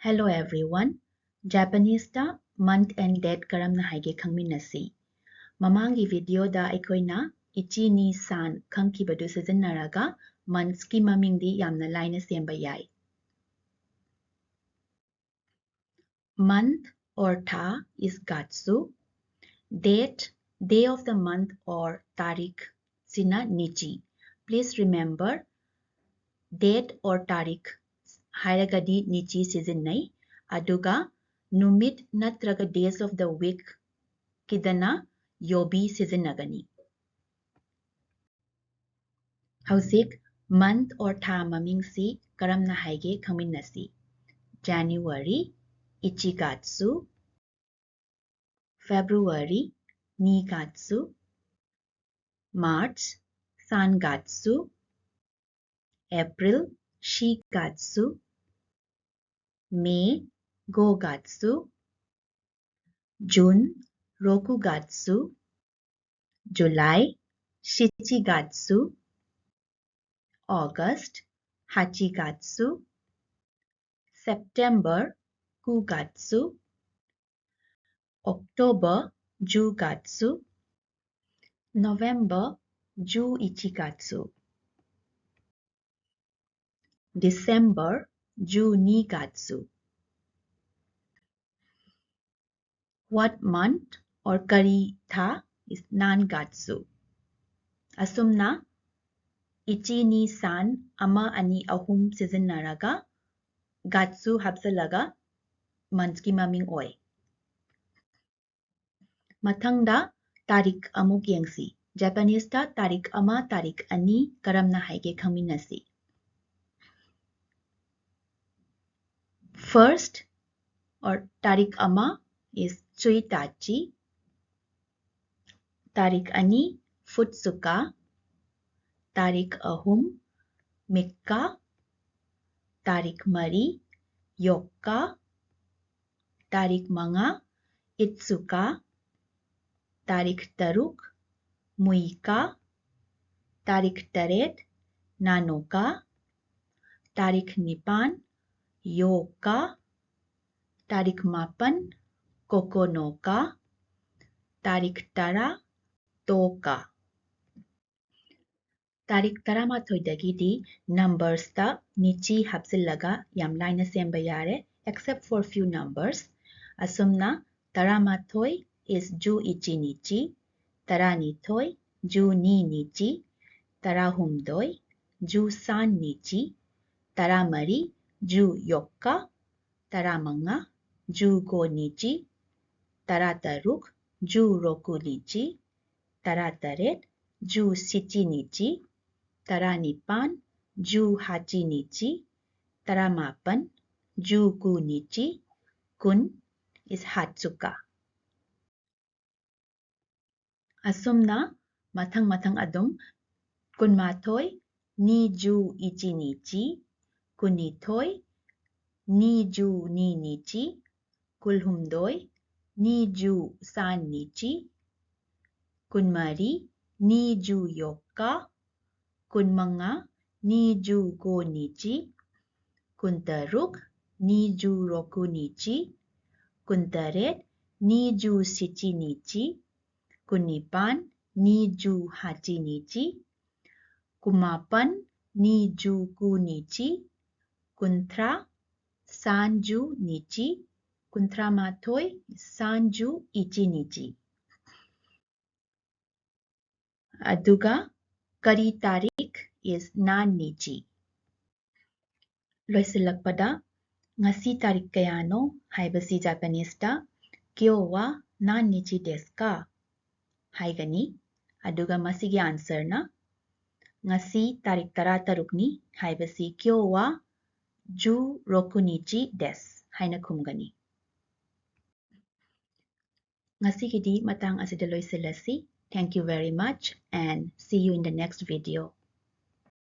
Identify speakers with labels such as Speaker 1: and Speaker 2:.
Speaker 1: Hello everyone. Japanese ta month and date karamna haige khangminasi. Mamangi video da aikoina ichi ni san khangkibadu sijinnaraga months ki mamingdi yamna laina semba yai. Month or ta is gatsu. Date, day of the month or tarik sina nichi. Please remember date or tarik hairagadi nichi sijinnai. Aduga numit natraga days of the week kidana yobi sijinnagani. Hauzik month or tha mamingsi karamna haige khangminnasi. January ichigatsu, February nigatsu, March sangatsu, April shigatsu, May gogatsu, June rokugatsu, July shichigatsu, August hachigatsu, September kugatsu, October jugatsu, November juichigatsu, December junigatsu. What month or kari tha is nangatsu. Asumna ichi ni san ama ani ahum sijinnaraga gatsu hapsalaga months ki maming oi. Mathangda tarik amuk yengsi. Japanese ta tarik ama tarik ani karamna haige khangminasi. First or tarik ama is Chuitachi. Tarik ani Futsuka. Tarik ahum Mikka. Tarik mari Yokka. Tarik manga Itsuka. Tarik taruk Muika. Tarik taret Nanoka. Tarik nipan Yoka. Tarik mapan Kokonoka. Tarik tara Toka. Tarik taramatoidagidi numbers ta nichi hapsilaga yam laina semba yare except for few numbers. Asumna taramathoi is ju ichi nichi, taranithoi ju ni nichi, tarahumdoi ju san nichi, taramari ju yokka, taramanga ju go nichi, tarataruk ju roku nichi, tarataret ju shichi nichi, taranipan ju hachi nichi, taramapan ju gu nichi, kun is hatsuka. Asumna mathang adum kunmathoi ni ju ichi nichi, kunithoi ni ju ni nichi, kulhumdoi ni ju san nichi, kunmari ni ju yokka, kunmanga ni ju go nichi, kuntaruk ni ju roku nichi, kuntaret ni ju shichi nichi, kunipan ni ju hachi nichi, kumapan ni ju ku nichi, kuntra sanju nichi, kuntra mathoi sanju ichi nichi. Aduga kari tarik is nan nichi. Loisilakpada ngasi tarik kayano haibasi Japanese ta kyo wa nan nichi desu ka? Haigani. Aduga masigi answer na ngasi tarik tarataruk ni haibasi kyo wa ju roku nichi desu haina khumgani. Ngasigidi matang asida loisilasi. Thank you very much and see you in the next video.